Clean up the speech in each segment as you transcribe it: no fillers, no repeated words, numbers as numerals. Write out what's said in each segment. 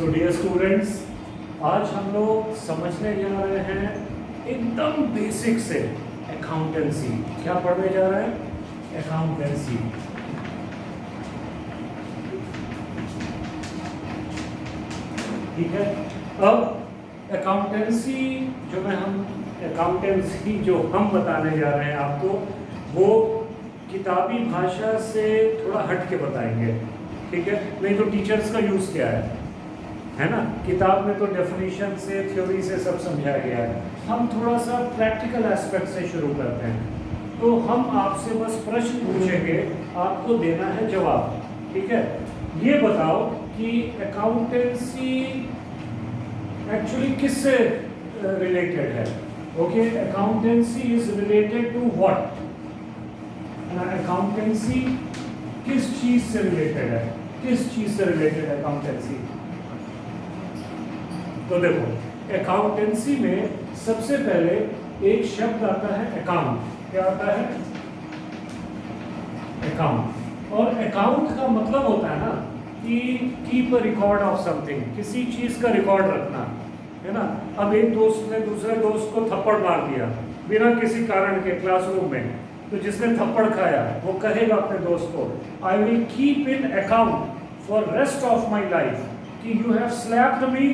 So dear students, आज हम लोग समझने जा रहे हैं एकदम बेसिक से अकाउंटेंसी। क्या पढ़ने जा रहे हैं? अकाउंटेंसी। ठीक है। अब अकाउंटेंसी जो हम बताने जा रहे हैं आपको, वो किताबी भाषा से थोड़ा हट के बताएंगे। ठीक है, नहीं तो टीचर्स का यूज़ क्या है ना? किताब में तो डेफिनेशन से, थ्योरी से सब समझाया गया है। हम थोड़ा सा प्रैक्टिकल एस्पेक्ट से शुरू करते हैं। तो हम आपसे बस प्रश्न पूछेंगे, आपको देना है जवाब। ठीक है, ये बताओ कि अकाउंटेंसी एक्चुअली किससे रिलेटेड है? Okay, accountancy is related to what? Accountancy किस चीज से रिलेटेड है? किस चीज से रिलेटेड है अकाउंटेंसी? तो देखो, अकाउंटेंसी में सबसे पहले एक शब्द आता है अकाउंट। क्या आता है? अकाउंट। और अकाउंट का मतलब होता है ना कि keep a record of something, किसी चीज का रिकॉर्ड रखना, है ना? अब एक दोस्त ने दूसरे दोस्त को थप्पड़ मार दिया बिना किसी कारण के क्लासरूम में, तो जिसने थप्पड़ खाया वो कहेगा अपने दोस्त को, I will keep in account for rest of my life कि you have slapped me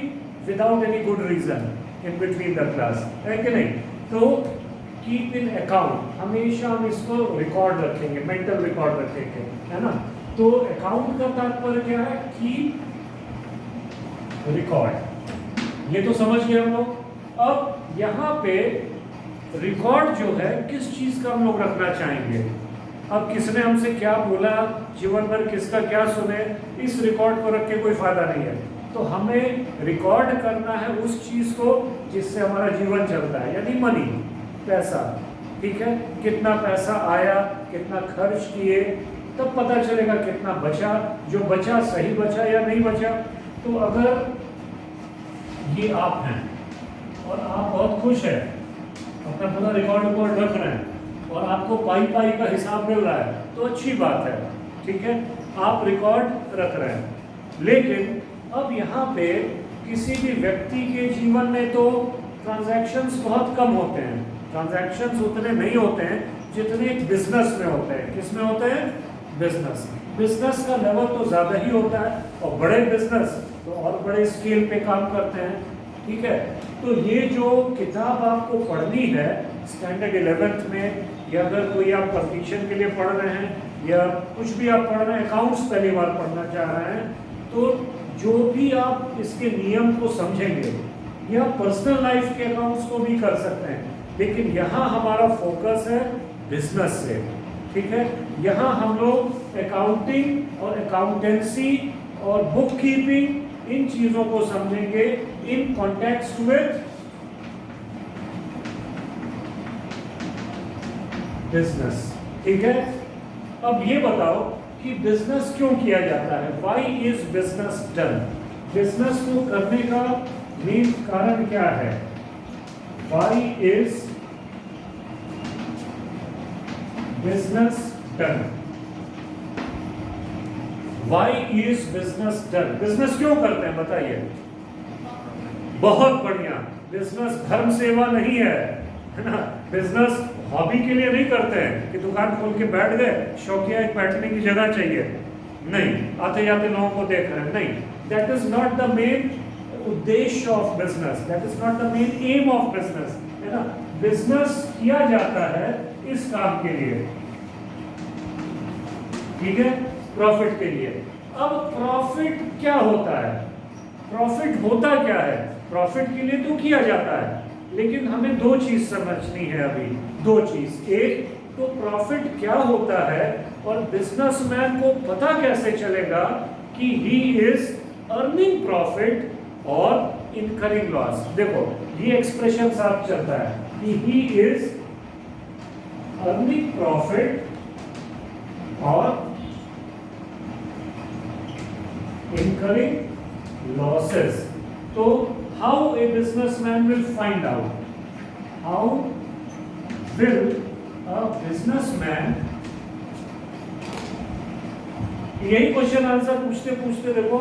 without any good reason in between the class, है कि नहीं? तो कीप इन अकाउंट, हमेशा हम इसको रिकॉर्ड रखेंगे, मेंटल रिकॉर्ड रखेंगे, है ना? तो अकाउंट का तात्पर्य क्या है? Keep record. ये तो समझ गए हम लोग। अब यहाँ पे रिकॉर्ड जो है किस चीज का हम लोग रखना चाहेंगे? अब किसने हमसे क्या बोला, जीवन भर किसका क्या सुने, इस रिकॉर्ड को रख के कोई फायदा नहीं है। तो हमें रिकॉर्ड करना है उस चीज को जिससे हमारा जीवन चलता है, यानी मनी, पैसा। ठीक है, कितना पैसा आया, कितना खर्च किए, तब पता चलेगा कितना बचा, जो बचा सही बचा या नहीं बचा। तो अगर ये आप हैं और आप बहुत खुश हैं, अपना पूरा रिकॉर्ड रख रहे हैं और आपको पाई का हिसाब मिल रहा है, तो अच्छी बात है। ठीक है, आप रिकॉर्ड रख रहे हैं। लेकिन अब यहाँ पे किसी भी व्यक्ति के जीवन में तो ट्रांजैक्शंस बहुत कम होते हैं। ट्रांजैक्शंस उतने नहीं होते हैं जितने बिजनेस में होते हैं। किस में होते हैं? बिजनेस का लेवल तो ज़्यादा ही होता है, और बड़े बिजनेस तो और बड़े स्केल पे काम करते हैं। ठीक है, तो ये जो किताब आपको पढ़नी है स्टैंडर्ड 11th में, या अगर कोई आप कंपटीशन के लिए पढ़ रहे हैं या कुछ भी आप पढ़ रहे हैं, अकाउंट्स पहली बार पढ़ना चाह रहे हैं, तो जो भी आप इसके नियम को समझेंगे, या पर्सनल लाइफ के अकाउंट्स को भी कर सकते हैं, लेकिन यहाँ हमारा फोकस है बिजनेस से। ठीक है, यहाँ हम लोग अकाउंटिंग और अकाउंटेंसी और बुक कीपिंग, इन चीजों को समझेंगे इन कॉन्टेक्स्ट विद बिजनेस। ठीक है, अब ये बताओ कि बिजनेस क्यों किया जाता है? Why is business done? Business को करने का मेन कारण क्या है? Why is business done? Why is business done? Business क्यों करते हैं बताइए? बहुत बढ़िया, बिजनेस धर्म सेवा नहीं है ना? बिजनेस हॉबी के लिए नहीं करते हैं कि दुकान खोल के बैठ गए, शौकिया एक बैठने की जगह चाहिए, नहीं, आते जाते लोगों को देख रहे हैं, नहीं। That is not the main उद्देश्य of business, that is not the main aim of business, है ना? बिजनेस किया जाता है इस काम के लिए, ठीक है, प्रॉफिट के लिए। अब प्रॉफिट क्या होता है? प्रॉफिट होता क्या है? प्रॉफिट के लिए तो किया जाता है, लेकिन हमें दो चीज समझनी है अभी। दो चीज, एक तो प्रॉफिट क्या होता है, और बिजनेसमैन को पता कैसे चलेगा कि ही इज अर्निंग प्रॉफिट और इनकरिंग लॉस। देखो, ये एक्सप्रेशन साफ चलता है कि ही इज अर्निंग प्रॉफिट और incurring losses. So how a businessman will find out? How will a businessman? यही क्वेश्चन आंसर पूछते पूछते देखो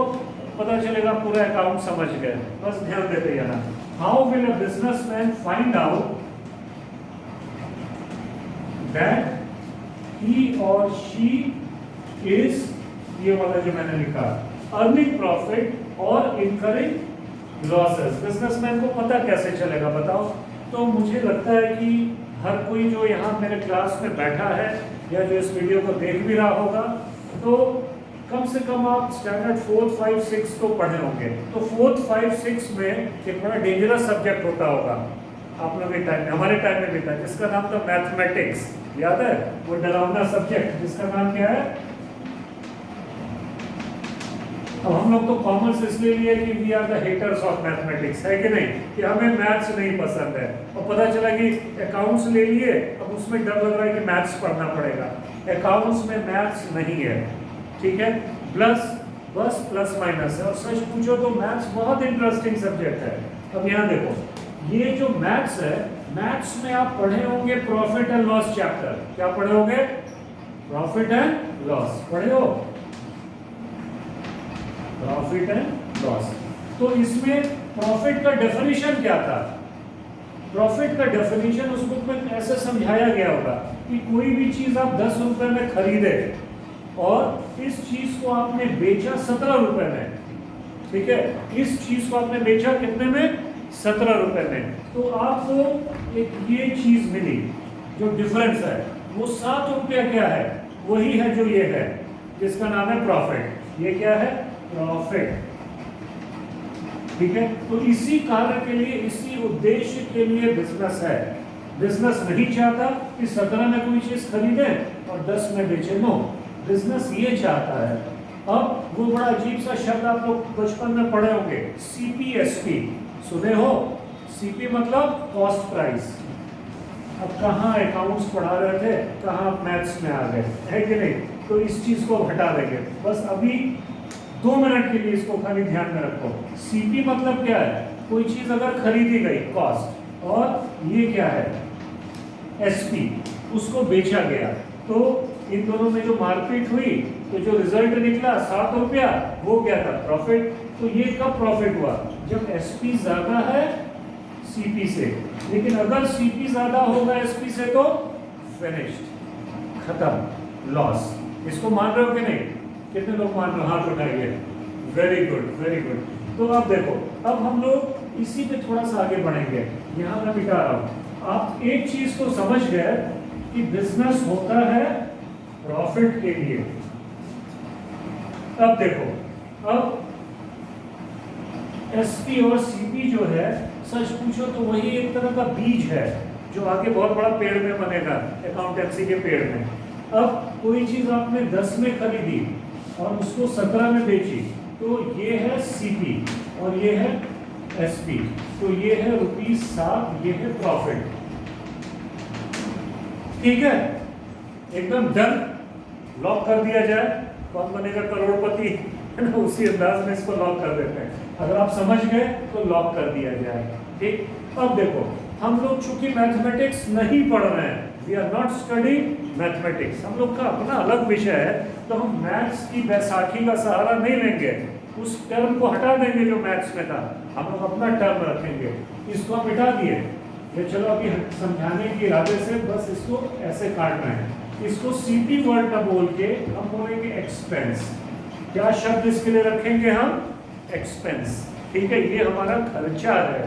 पता चलेगा पूरा अकाउंट समझ गए। बस ध्यान देते जाना। How will a businessman find out that he और शी इज, ये वाला जो मैंने लिखा, अर्निंग प्रॉफिट और इनकरिंग लॉसेस। बिजनेसमैन को पता कैसे चलेगा बताओ? तो मुझे लगता है कि हर कोई जो यहाँ मेरे क्लास में बैठा है या जो इस वीडियो को देख भी रहा होगा, तो कम से कम आप स्टैंडर्ड 4, 5, 6 को पढ़े होंगे। तो 4, 5, 6 में एक बड़ा डेंजरस सब्जेक्ट होता होगा आप लोगों के टाइम में, हमारे टाइम में भी था, जिसका नाम था मैथमेटिक्स। याद है वो डरावना सब्जेक्ट जिसका नाम क्या है? अब हम लोग तो कॉमर्स इसलिए लिए कि we are the haters of mathematics, है कि नहीं, कि हमें मैथ्स नहीं पसंद है। और पता चला कि अकाउंट्स ले लिए, अब उसमें डर लग रहा है कि मैथ्स पढ़ना पड़ेगा। अकाउंट्स में मैथ्स नहीं है, ठीक है। बस प्लस माइनस है। और सच पूछो तो मैथ्स बहुत इंटरेस्टिंग सब्जेक्ट है। अब यहाँ देखो, ये जो मैथ्स है, मैथ्स में आप पढ़े होंगे प्रॉफिट एंड लॉस चैप्टर। क्या पढ़े होंगे? प्रॉफिट एंड लॉस पढ़े हो, प्रॉफिट एंड लॉस। तो इसमें प्रॉफिट का डेफिनेशन क्या था? प्रॉफिट का डेफिनेशन उस बुक में ऐसे समझाया गया होगा कि कोई भी चीज आप 10 रुपए में खरीदे और इस चीज को आपने बेचा 17 रुपए में, ठीक है। इस चीज को आपने बेचा कितने में? 17 रुपए में। तो आपको एक ये चीज मिली, जो डिफरेंस है वो 7 रुपया क्या है? वही है जो ये है, जिसका नाम है प्रॉफिट। ये क्या है? प्रॉफिट, ठीक है। तो इसी कार्य के लिए, इसी उद्देश्य के लिए बिजनेस है। बिजनेस नहीं चाहता कि 17 में कोई चीज खरीदे और 10 में बेचे, नो। बिजनेस ये चाहता है। अब वो बड़ा अजीब सा शब्द आप लोग बचपन में पढ़े होंगे, CPSP, सुने हो? CP मतलब कॉस्ट प्राइस। अब कहाँ अकाउंट्स पढ़ा रहे थे, कहाँ मैथ्स में आ गए, है कि नहीं? तो इस चीज को हटा देंगे। बस अभी 2 मिनट के लिए इसको खाली ध्यान में रखो। CP मतलब क्या है? कोई चीज अगर खरीदी गई, कॉस्ट, और ये क्या है? SP, उसको बेचा गया। तो इन दोनों में जो मार्केट हुई, तो जो रिजल्ट निकला 7 रुपया, वो क्या था? प्रॉफिट। तो ये कब प्रॉफिट हुआ? जब SP ज्यादा है CP से। लेकिन अगर CP ज्यादा होगा SP से तो फिनिश्ड, खत्म, लॉस। इसको मान रहे हो कि नहीं? कितने लोग मान रहे हो? हाथ उठाइए। Very good, very good. तो अब देखो, अब हम लोग इसी पे थोड़ा सा आगे बढ़ेंगे। यहाँ मैं मिटा रहा हूँ। आप एक चीज तो समझ गए कि बिजनेस होता है प्रॉफिट के लिए। अब देखो, अब SP और CP जो है, सच पूछो तो वही एक तरह का बीज है जो आगे बहुत बड़ा पेड़ में बनेगा, अकाउंटेंसी के पेड़ में। अब कोई चीज आपने 10 में खरीदी और उसको 17 में बेची, तो ये है CP और ये है SP। तो ये है ₹7, ये है प्रॉफिट, ठीक है। एकदम डन, लॉक कर दिया जाए। कौन बनेगा करोड़पति, है ना? उसी अंदाज में इसको लॉक कर देते हैं। अगर आप समझ गए तो लॉक कर दिया जाए, ठीक। अब देखो, हम लोग चूंकि मैथमेटिक्स नहीं पढ़ रहे हैं, we are not studying mathematics, हम लोग का अपना अलग विषय है, तो हम मैथ्स की बैसाखी का सहारा नहीं लेंगे। उस टर्म को हटा देंगे जो मैथ्स में था, हम लोग अपना टर्म रखेंगे। इसको हम हटा दिए, ये चलो अभी समझाने के इरादे से बस इसको ऐसे काटना है। इसको CP वर्ड का बोल के हम बोलेंगे एक्सपेंस। क्या शब्द इसके लिए रखेंगे हम? एक्सपेंस, ठीक है। ये हमारा खर्चा है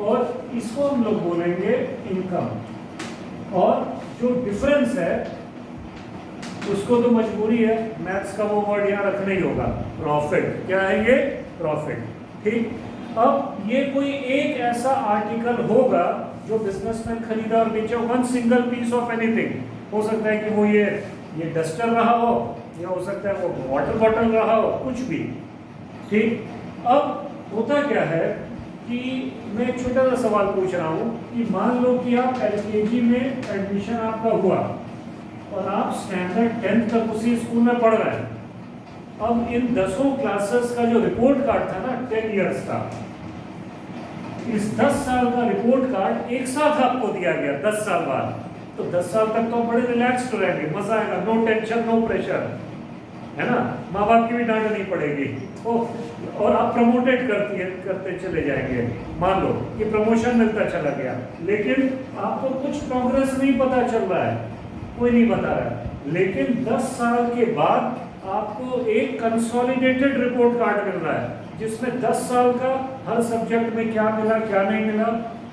और इसको हम लोग बोलेंगे इनकम। और जो डिफरेंस है उसको तो मजबूरी है, मैथ्स का वो वर्ड यहाँ रखना ही होगा, प्रॉफिट। क्या है ये? प्रॉफिट, ठीक। अब ये कोई एक ऐसा आर्टिकल होगा जो बिजनेसमैन खरीदा और बेचा, one single piece of anything. हो सकता है कि वो ये डस्टर रहा हो, या हो सकता है वो वाटर बॉटल रहा हो, कुछ भी, ठीक। अब होता क्या है कि मैं एक छोटा सा सवाल पूछ रहा हूँ कि मान लो कि आप LKG में एडमिशन आपका हुआ और आप स्टैंडर्ड 10th तक उसी स्कूल में पढ़ रहे हैं। अब इन 10 क्लासेस का जो रिपोर्ट कार्ड था ना, 10 इयर्स का, इस 10 साल का रिपोर्ट कार्ड एक साथ आपको दिया गया 10 साल बाद। तो 10 साल तक तो बड़े रिलैक्स्ड रहेंगे, मजा आएगा, नो टेंशन, नो प्रेशर, है ना? माँ बाप की भी डांट नहीं पड़ेगी, और आप प्रमोटेड करते चले जाएंगे। मान लो कि प्रमोशन मिलता चला गया, लेकिन आपको कुछ प्रोग्रेस नहीं पता चल रहा है, कोई नहीं बता रहा है, लेकिन 10 साल के बाद आपको एक कंसोलिडेटेड रिपोर्ट कार्ड मिल रहा है जिसमें 10 साल का हर सब्जेक्ट में क्या मिला क्या नहीं मिला।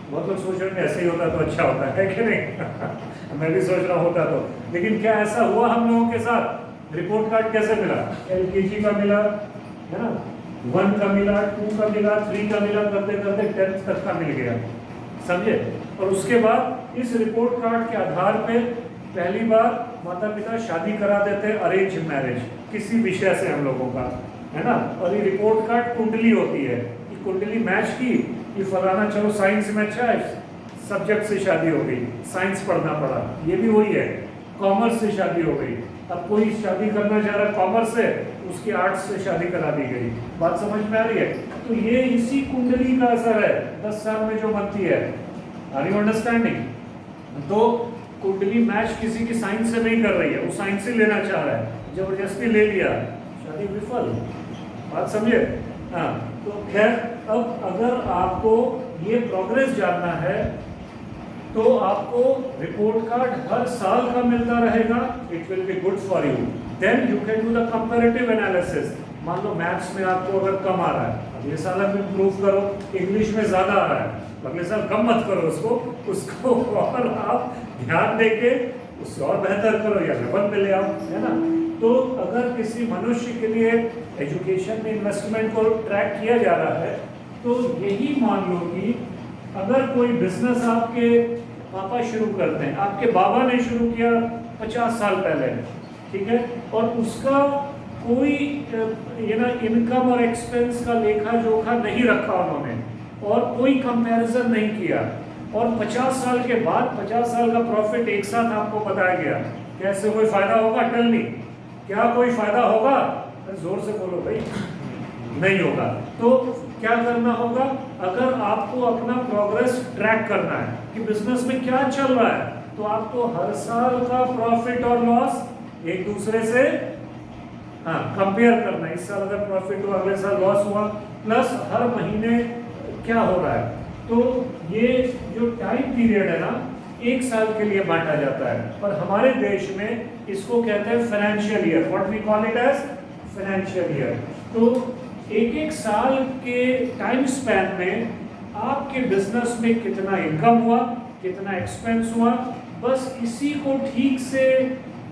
बहुत लोग सोच रहे हैं ऐसे ही होता तो अच्छा होता है कि नहीं मैं भी सोच रहा होता तो, लेकिन क्या ऐसा हुआ हम लोगों के साथ? रिपोर्ट कार्ड कैसे मिला? LKG का मिला, है ना, 1 का मिला, 2 का मिला, 3 का मिला, करते करते 10th तक का मिल गया, समझे। और उसके बाद इस रिपोर्ट कार्ड के आधार पे पहली बार माता पिता शादी करा देते हैं, अरेंज मैरिज किसी विषय से हम लोगों का, है ना। और ये रिपोर्ट कार्ड कुंडली होती है, ये कुंडली मैच की, ये फलाना चलो साइंस में अच्छा है, सब्जेक्ट से शादी हो गई, साइंस पढ़ना पड़ा, ये भी वही है, कॉमर्स से शादी हो गई, अब कोई शादी करना चाह रहा है कॉमर्स से, उसकी आर्ट्स से शादी करा दी गई। बात समझ में आ रही है? तो ये इसी कुंडली का असर है 10 साल में जो बनती है। Are you understanding? तो कुंडली मैच किसी की साइंस से नहीं कर रही है, वो साइंस से लेना चाह रहा है, जबरदस्ती ले लिया, शादी विफल। बात समझे? हाँ, तो खैर अब अगर आपको ये प्रोग्रेस जानना है तो आपको रिपोर्ट कार्ड हर साल का मिलता रहेगा, it will be good for you. Then you can do the comparative analysis. मान लो मैथ्स में आपको अगर कम आ रहा है, अगले साल आप इम्प्रूव करो, इंग्लिश में ज़्यादा आ रहा है, अगले साल कम मत करो उसको और आप ध्यान देके उससे और बेहतर करो या लेवल पे ले आओ, है ना। तो अगर किसी मनुष्य के लिए एजुकेशन में इन्वेस्टमेंट को ट्रैक किया जा रहा है तो यही मान लो कि अगर कोई बिजनेस आपके पापा शुरू करते हैं, आपके बाबा ने शुरू किया 50 साल पहले, ठीक है, और उसका कोई ये ना इनकम और एक्सपेंस का लेखा जोखा नहीं रखा उन्होंने और कोई कंपैरिजन नहीं किया, और 50 साल के बाद 50 साल का प्रॉफिट एक साथ आपको बताया गया, कैसे कोई फायदा होगा? टेल मी, क्या कोई फायदा होगा? जोर से बोलो भाई, नहीं होगा। तो क्या करना होगा? अगर आपको अपना प्रोग्रेस ट्रैक करना है कि बिजनेस में क्या चल रहा है, तो आपको हर साल का प्रॉफिट और लॉस एक दूसरे से कंपेयर करना है। इस साल अगर प्रॉफिट हुआ, अगले साल लॉस हुआ, प्लस हर महीने क्या हो रहा है। तो ये जो टाइम पीरियड है ना, 1 साल के लिए बांटा जाता है, पर हमारे देश में इसको कहते हैं financial year, what we call it as financial year. तो एक साल के टाइम स्पैन में आपके बिजनेस में कितना इनकम हुआ, कितना एक्सपेंस हुआ, बस इसी को ठीक से,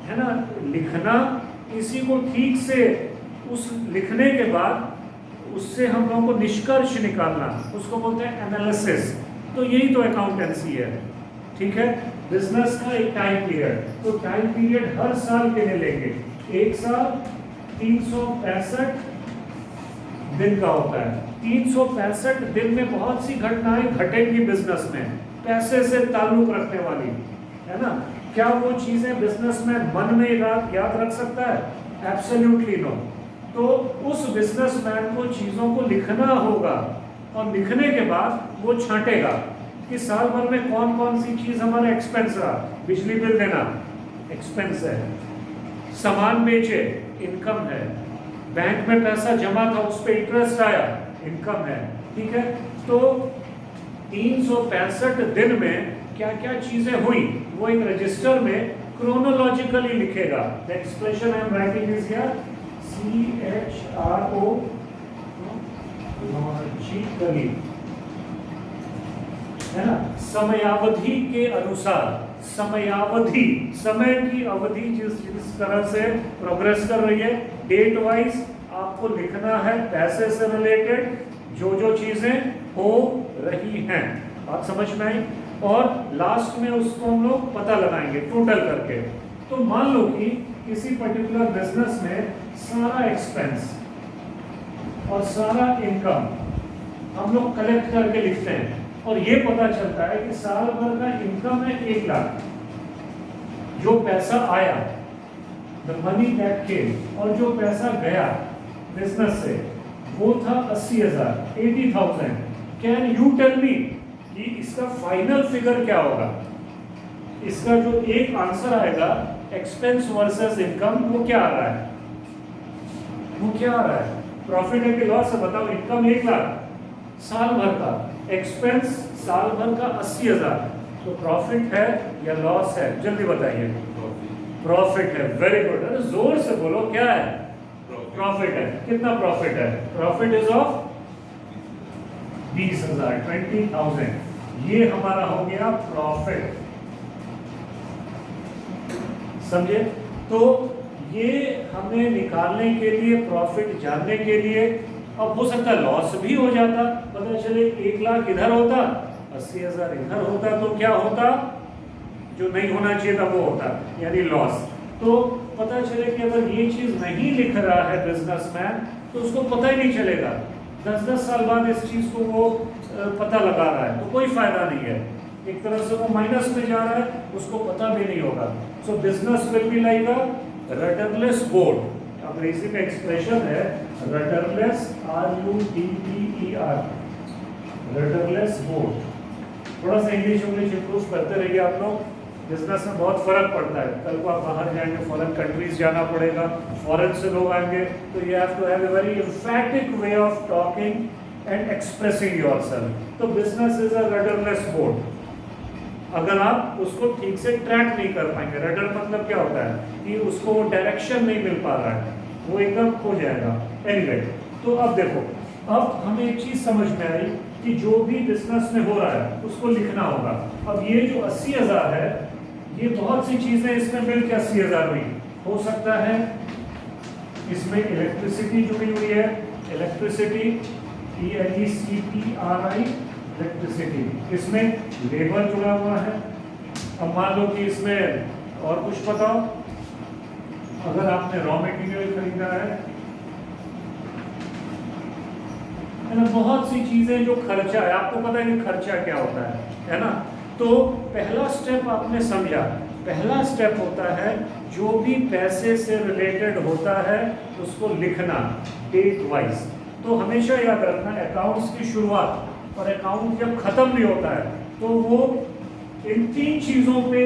है ना, लिखना, इसी को ठीक से उस लिखने के बाद उससे हम लोगों को निष्कर्ष निकालना, उसको बोलते हैं एनालिसिस। तो यही तो अकाउंटेंसी है, ठीक है। बिजनेस का एक टाइम पीरियड, तो टाइम पीरियड हर साल के लिए लेंगे, 1 साल 365 दिन का होता है। 365 दिन में बहुत सी घटनाएं घटेंगी बिजनेस में, पैसे से ताल्लुक रखने वाली, है ना। क्या वो चीजें बिजनेसमैन मन में याद रख सकता है? Absolutely no. तो उस बिजनेसमैन को चीजों को लिखना होगा, और लिखने के बाद वो छांटेगा कि साल भर में कौन कौन सी चीज हमारा एक्सपेंस रहा। बिजली बिल देना एक्सपेंस है, सामान बेचे इनकम है, बैंक में पैसा जमा था उस पर इंटरेस्ट आया इनकम है, ठीक है। तो 365 दिन में क्या क्या चीजें हुई वो एक रजिस्टर में क्रोनोलॉजिकली लिखेगा। The expression I am writing is here CHRO logically, है ना, समयावधि के अनुसार। समयावधि, समय की अवधि जिस तरह से प्रोग्रेस कर रही है, डेट वाइज आपको लिखना है, पैसे से रिलेटेड जो जो चीजें हो रही हैं। बात समझ में आई? और लास्ट में उसको हम लोग पता लगाएंगे टोटल करके। तो मान लो कि किसी पर्टिकुलर बिजनेस में सारा एक्सपेंस और सारा इनकम हम लोग कलेक्ट करके लिखते हैं, और ये पता चलता है कि साल भर का इनकम है 1 लाख, जो पैसा आया द मनी दैट केम, और जो पैसा गया बिजनेस से वो था 80,000, 80,000। कैन यू टेल मी कि इसका फाइनल फिगर क्या होगा? इसका जो एक आंसर आएगा एक्सपेंस वर्सेस इनकम, वो क्या आ रहा है? वो क्या आ रहा है? प्रॉफिट है कि लॉस है बताओ। इनकम 1 लाख साल भर का, एक्सपेंस साल भर का 80,000, तो प्रॉफिट है या लॉस है? जल्दी बताइए। प्रॉफिट है, वेरी गुड। अरे जोर से बोलो, क्या है? प्रॉफिट है। कितना प्रॉफिट है? Profit is of 20,000, 20,000। ये हमारा हो गया प्रॉफिट, समझे? तो ये हमें निकालने के लिए, प्रॉफिट जानने के लिए, अब हो सकता है लॉस भी हो जाता, पता चले 1 लाख इधर होता, 80,000 इधर होता, तो क्या होता? जो नहीं होना चाहिए था वो होता, यानी लॉस। तो पता चले कि अगर ये चीज नहीं लिख रहा है बिजनेसमैन, तो उसको पता ही नहीं चलेगा। 10-10 साल बाद इस चीज को वो पता लगा रहा है, तो कोई फायदा नहीं है। एक तरह से वो माइनस में जा रहा है, उसको पता भी नहीं होगा। सो business will be like a rudderless boat. अंग्रेजी में एक्सप्रेशन है रडरलेस, RUDDER, रडरलेस बोट। थोड़ा सा इंग्लिश इंप्रूव करते रहिए आप लोग। बिजनेस में बहुत फर्क पड़ता है। कल को आप बाहर जाएंगे, फॉरेन कंट्रीज जाना पड़ेगा, फॉरेन से लोग आएंगे, तो you have to have a very emphatic way of talking and expressing yourself. तो business is a rudderless boat. अगर आप उसको ठीक से ट्रैक नहीं कर पाएंगे, रडर मतलब क्या होता है कि उसको डायरेक्शन नहीं मिल पा रहा है, वो एकदम खो जाएगा। एनीवे, तो अब देखो, अब हमें एक चीज समझ में आई कि जो भी बिजनेस में हो रहा है उसको लिखना होगा। अब ये जो 80,000 है, ये बहुत सी चीजें इसमें मिल के 80,000 हुई। हो सकता है इसमें इलेक्ट्रिसिटी जुड़ी हुई है, इलेक्ट्रिसिटी, ELECTRI, इलेक्ट्रिसिटी। इसमें लेबर जुड़ा हुआ है। अब मान लो कि इसमें और कुछ बताओ, अगर आपने रॉ मटेरियल खरीदा है ना, बहुत सी चीजें जो खर्चा है, आपको पता है कि खर्चा क्या होता है ना? तो पहला स्टेप आपने समझा, पहला स्टेप होता है जो भी पैसे से रिलेटेड होता है उसको लिखना डेट वाइज। तो हमेशा याद रखना, अकाउंट्स की शुरुआत और अकाउंट जब खत्म भी होता है तो वो इन 3 चीजों पे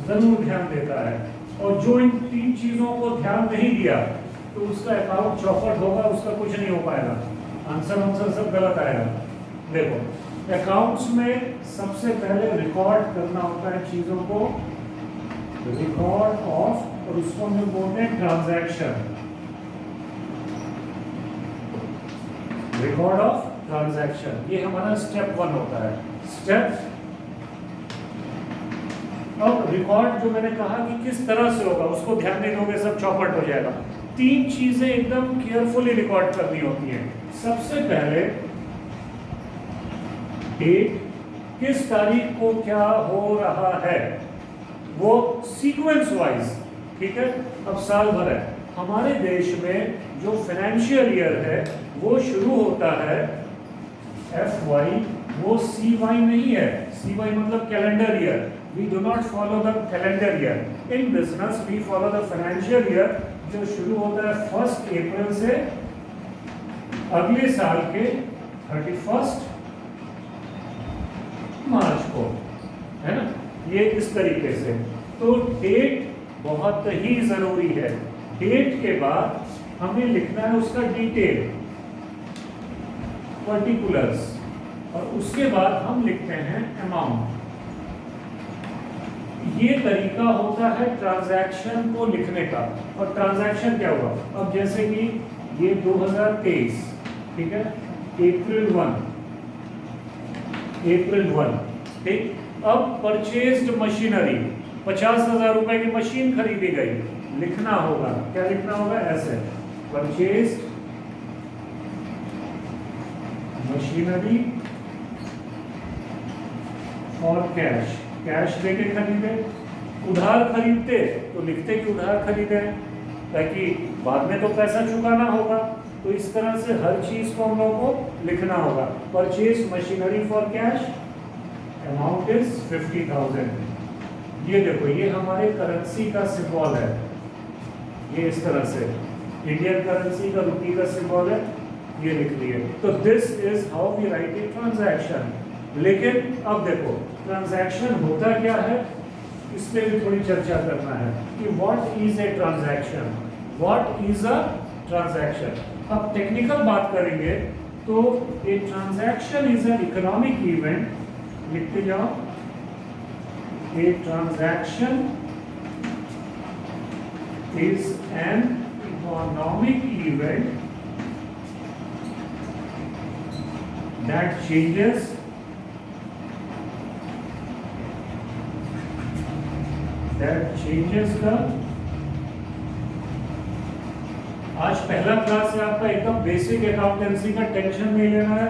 जरूर ध्यान देता है, और जो इन 3 चीजों को ध्यान नहीं दिया तो उसका अकाउंट चौपट होगा, उसका कुछ नहीं हो पाएगा, आंसर सब गलत आएगा। देखो, अकाउंट्स में सबसे पहले रिकॉर्ड करना होता है चीजों को, रिकॉर्ड ऑफ, और उसको हम बोलते हैं ट्रांजैक्शन, रिकॉर्ड ऑफ ट्रांजैक्शन। ये हमारा स्टेप 1 होता है। स्टेप, अब रिकॉर्ड जो मैंने कहा कि किस तरह से होगा, उसको ध्यान नहीं दोगे सब चौपट हो जाएगा। 3 चीजें एकदम केयरफुली रिकॉर्ड करनी होती हैं। सबसे पहले डेट, किस तारीख को क्या हो रहा है, वो सीक्वेंस वाइज, ठीक है? अब साल भर है, हमारे देश में जो फाइनेंशियल ईयर है वो शुरू होता है FY, वो CY नहीं है। CY मतलब calendar year. We do not follow the calendar year. In business, we follow the financial year, जो शुरू होता है 1 अप्रैल से अगले साल के 31 मार्च को, है ना? ये इस तरीके से। तो डेट बहुत ही जरूरी है। डेट के बाद हमें लिखना है उसका डिटेल, पर्टिकुलर्स, और उसके बाद हम लिखते हैं अमाउंट। ये तरीका होता है ट्रांजैक्शन को लिखने का। और ट्रांजैक्शन क्या हुआ, अब जैसे कि ये 2023, ठीक है, अप्रैल 1, ठीक। अब परचेज्ड मशीनरी, 50,000 रुपए की मशीन खरीदी गई, लिखना होगा, क्या लिखना होगा? ऐसे, purchased machinery for cash, cash देके खरीदे। उधार खरीदते तो लिखते कि उधार खरीदे, ताकि बाद में तो पैसा चुकाना होगा। तो इस तरह से हर चीज को हम लोगों को लिखना होगा। Purchase machinery for cash, amount is 50,000। ये देखो, ये हमारे करेंसी का सिंबल है, ये इस तरह से इंडियन करेंसी का रुपी का सिंबल है, ये लिख लिए। तो this is how we write a transaction. लेकिन अब देखो, ट्रांजैक्शन होता क्या है, इस पे भी थोड़ी चर्चा करना है कि what is a transaction. What is a transaction? अब टेक्निकल बात करेंगे तो a transaction is an economic event, लिखते जाओ, a transaction is an economic event that changes the, आज पहला क्लास है आपका, एकदम बेसिक अकाउंटेंसी का, टेंशन नहीं लेना है,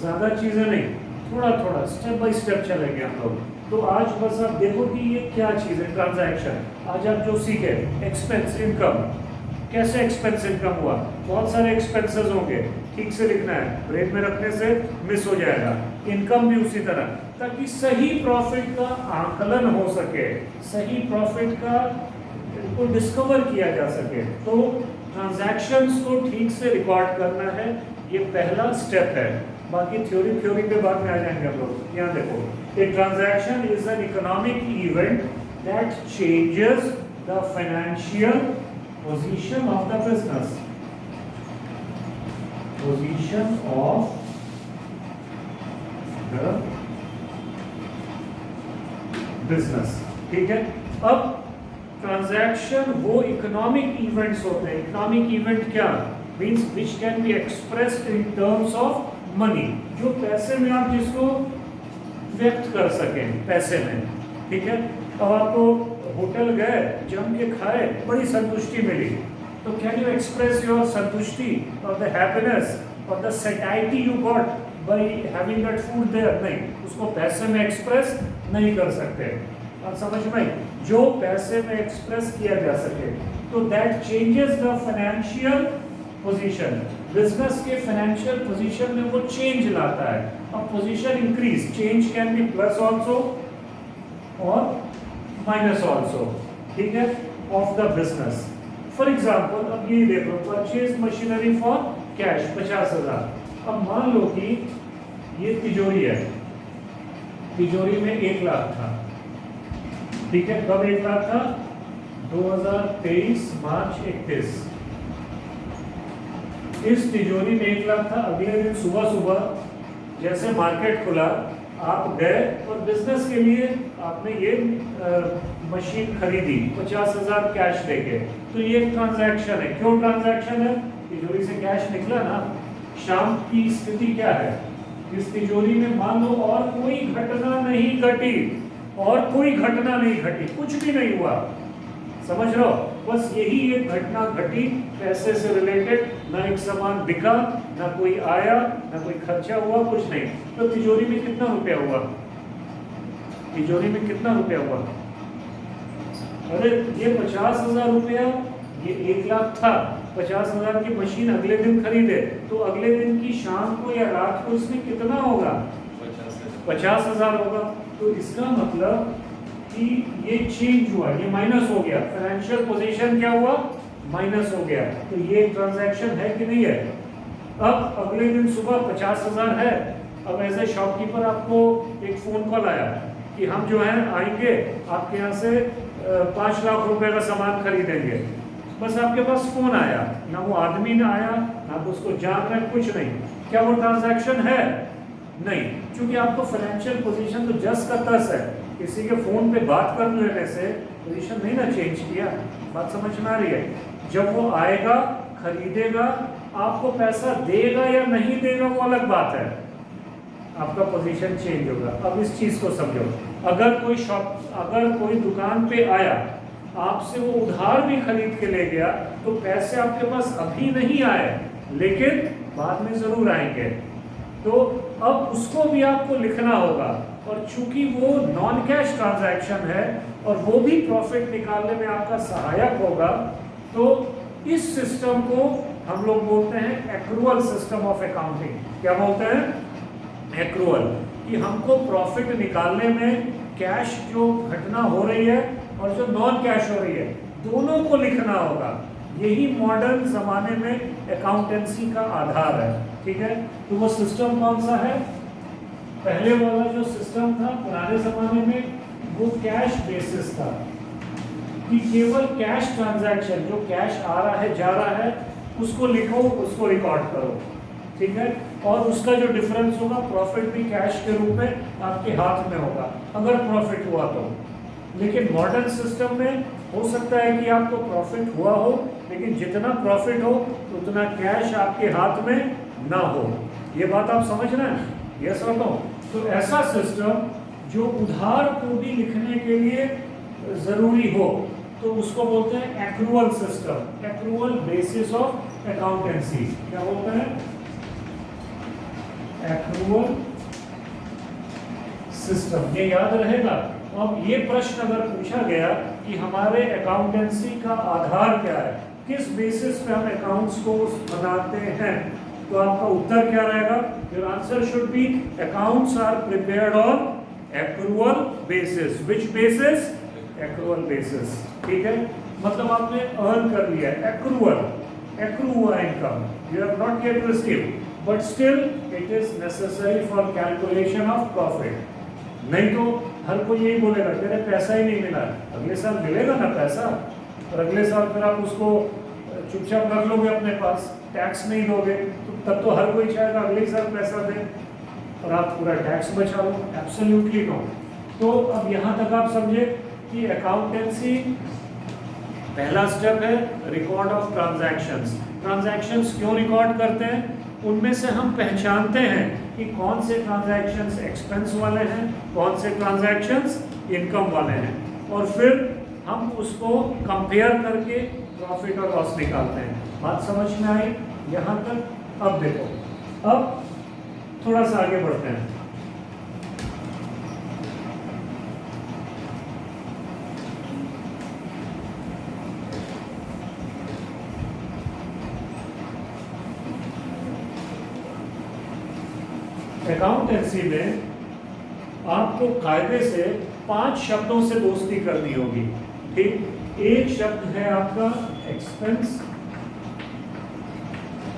ज्यादा चीजें नहीं, थोड़ा थोड़ा स्टेप बाय स्टेप चलेंगे हम लोग। तो आज बस आप देखो कि ये क्या चीज है ट्रांजैक्शन। आज आप जो सीखे एक्सपेंस इनकम, कैसे एक्सपेंस इनकम हुआ, बहुत सारे एक्सपेंसेस होंगे, ठीक से लिखना है, ब्रेन में रखने से मिस हो जाएगा। इनकम भी उसी तरह, ताकि सही प्रॉफिट का आकलन हो सके, सही प्रॉफिट का को डिस्कवर किया जा सके। तो ट्रांजैक्शंस को ठीक से रिकॉर्ड करना है, ये पहला स्टेप है। बाकी थ्योरी पे बाद में आ जाएंगे हम लोग। यहाँ देखो, a transaction is an economic event that changes the financial position of the business, position of the business, ठीक है। अब ट्रांजैक्शन वो इकोनॉमिक इवेंट्स होते हैं। इकोनॉमिक इवेंट क्या means which can be expressed in terms of money, जो पैसे में आप जिसको व्यक्त कर सकें पैसे में, ठीक है। अब आपको होटल गए, जम के खाए, बड़ी संतुष्टि मिली, तो कैन यू एक्सप्रेस योर संतुष्टि और द हैप्पीनेस और the satisfaction you got by having that food there? नहीं, उसको पैसे में एक्सप्रेस नहीं कर सकते। आप समझ में आई? जो पैसे में एक्सप्रेस किया जा सके, तो that changes the financial position. Business के फाइनेंशियल पोजीशन में वो चेंज लाता है। अब position increase, change can be plus also और माइनस ऑल्सो, ठीक है, of the business. For example, अब ये देखो, परचेज मशीनरी फॉर कैश 50,000। अब मान लो कि ये तिजोरी है, तिजोरी में 1 लाख था, ठीक है। कब 1 लाख था? 2023 मार्च 31। इस तिजोरी में 1 लाख था। अगले दिन सुबह सुबह जैसे मार्केट खुला, आप गए और बिजनेस के लिए आपने ये मशीन खरीदी 50,000 कैश देके, तो ये एक ट्रांजैक्शन है। क्यों ट्रांजैक्शन है? तिजोरी से कैश निकला ना। शाम की स्थिति क्या है? इस तिजोरी में मान लो और कोई घटना नहीं घटी, और कोई घटना नहीं घटी, कुछ भी नहीं हुआ, समझ रहे हो? बस यही एक घटना घटी पैसे से रिलेटेड, ना एक सामान बिका, ना कोई आया, ना कोई खर्चा हुआ, कुछ नहीं। तो तिजोरी में कितना रुपया हुआ? तिजोरी में कितना रुपया हुआ? अरे ये 50,000 रुपया, ये 1 लाख था, 50,000 की मशीन अगले दिन खरीदे, तो अगले दिन की शाम को या रात को इसमें कितना होगा? 50,000 होगा। तो इसका मतलब कि ये चेंज हुआ, ये माइनस हो गया, फाइनेंशियल पोजीशन क्या हुआ? माइनस हो गया। तो ये ट्रांजैक्शन है कि नहीं है? अब अगले दिन सुबह 50,000 है। अब एज ए शॉपकीपर आपको एक फोन कॉल आया कि हम जो है आएंगे आपके यहाँ से 5 लाख रुपए का सामान खरीदेंगे। बस आपके पास फोन आया, ना वो आदमी ने आया, ना तो उसको जान रहे, कुछ नहीं। क्या वो ट्रांजैक्शन है? नहीं, क्योंकि आपको फाइनेंशियल पोजीशन तो जस का तस है। किसी के फोन पे बात कर लेने से पोजीशन नहीं ना चेंज किया। बात समझ में आ रही है? जब वो आएगा, खरीदेगा, आपको पैसा देगा या नहीं देगा वो अलग बात है, आपका पोजीशन चेंज होगा। अब इस चीज को समझो, अगर कोई दुकान पे आया, आपसे वो उधार भी खरीद के ले गया, तो पैसे आपके पास अभी नहीं आए, लेकिन बाद में जरूर आएंगे। तो अब उसको भी आपको लिखना होगा, और चूंकि वो नॉन कैश ट्रांजैक्शन है और वो भी प्रॉफिट निकालने में आपका सहायक होगा, तो इस सिस्टम को हम लोग बोलते हैं एक्रूअल सिस्टम ऑफ अकाउंटिंग। क्या बोलते हैं? एक्रूअल। कि हमको प्रॉफिट निकालने में कैश जो घटना हो रही है और जो नॉन कैश हो रही है, दोनों को लिखना होगा। यही मॉडर्न जमाने में अकाउंटेंसी का आधार है, ठीक है। तो वो सिस्टम कौन सा है? पहले वाला जो सिस्टम था पुराने जमाने में, वो कैश बेसिस था, कि केवल कैश ट्रांजैक्शन, जो कैश आ रहा है जा रहा है, उसको लिखो, उसको रिकॉर्ड करो, ठीक है। और उसका जो डिफरेंस होगा, प्रॉफिट भी कैश के रूप में आपके हाथ में होगा अगर प्रॉफिट हुआ तो। लेकिन मॉडर्न सिस्टम में हो सकता है कि आपको प्रॉफिट हुआ हो, लेकिन जितना प्रॉफिट हो उतना कैश आपके हाथ में ना हो। ये बात आप समझ रहे हैं? यस और नो? तो ऐसा सिस्टम जो उधार को भी लिखने के लिए जरूरी हो, तो उसको बोलते हैं accrual system, accrual basis of accountancy. क्या बोलते हैं? Accrual system. ये याद रहेगा। अब ये प्रश्न अगर पूछा गया कि हमारे अकाउंटेंसी का आधार क्या है, किस बेसिस पे हम अकाउंट्स को बनाते हैं, तो आपका उत्तर क्या रहेगा? Your answer should be accounts are prepared on accrual basis. Which basis? Accrual basis. ठीक है, मतलब आपने अर्न कर लिया है, एक्रू हुआ income, you have not yet received, but still it is necessary for calculation of profit. नहीं तो हर कोई यही बोलेगा तेरे पैसा ही नहीं मिला, अगले साल मिलेगा ना पैसा, और अगले साल फिर आप उसको चुपचाप रख लोगे अपने पास, टैक्स नहीं दोगे, तो तब तो हर कोई चाहेगा अगले साल पैसा दे और आप पूरा टैक्स बचा लो। Absolutely no. तो अब यहाँ तक आप समझे कि अकाउंटेंसी पहला स्टेप है रिकॉर्ड ऑफ ट्रांजैक्शंस। ट्रांजैक्शंस क्यों रिकॉर्ड करते हैं? उनमें से हम पहचानते हैं कि कौन से ट्रांजैक्शंस एक्सपेंस वाले हैं, कौन से ट्रांजैक्शंस इनकम वाले हैं, और फिर हम उसको कंपेयर करके प्रॉफिट और लॉस निकालते हैं। बात समझ में आई यहाँ तक? अब देखो, अब थोड़ा सा आगे बढ़ते हैं। अकाउंटेंसी में आपको कायदे से 5 शब्दों से दोस्ती करनी होगी। ठीक, एक शब्द है आपका एक्सपेंस,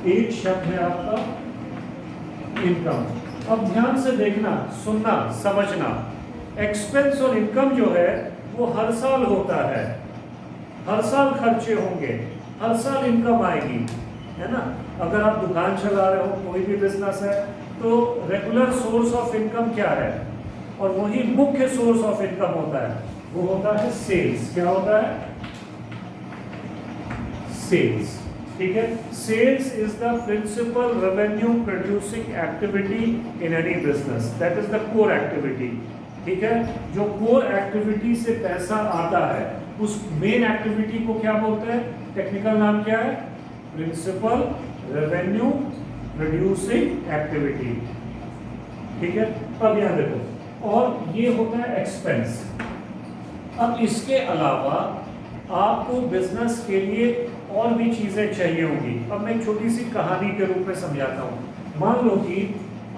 एक शब्द है आपका इनकम। अब ध्यान से देखना, सुनना, समझना। एक्सपेंस और इनकम जो है वो हर साल होता है, हर साल खर्चे होंगे, हर साल इनकम आएगी, है ना। अगर आप दुकान चला रहे हो, कोई भी बिजनेस है, तो रेगुलर सोर्स ऑफ इनकम क्या है? और वही मुख्य सोर्स ऑफ इनकम होता है, वो होता है सेल्स। क्या होता है? सेल्स। ठीक है, sales is the principal revenue producing activity in any business, that is the core activity. ठीक है, जो कोर एक्टिविटी से पैसा आता है उस मेन एक्टिविटी को क्या बोलते हैं? टेक्निकल नाम क्या है? Principal revenue producing activity. ठीक है, अब यहां देखो, और ये होता है एक्सपेंस। अब इसके अलावा आपको बिजनेस के लिए और भी चीजें चाहिए होंगी। अब मैं एक छोटी सी कहानी के रूप में समझाता हूँ। मान लो कि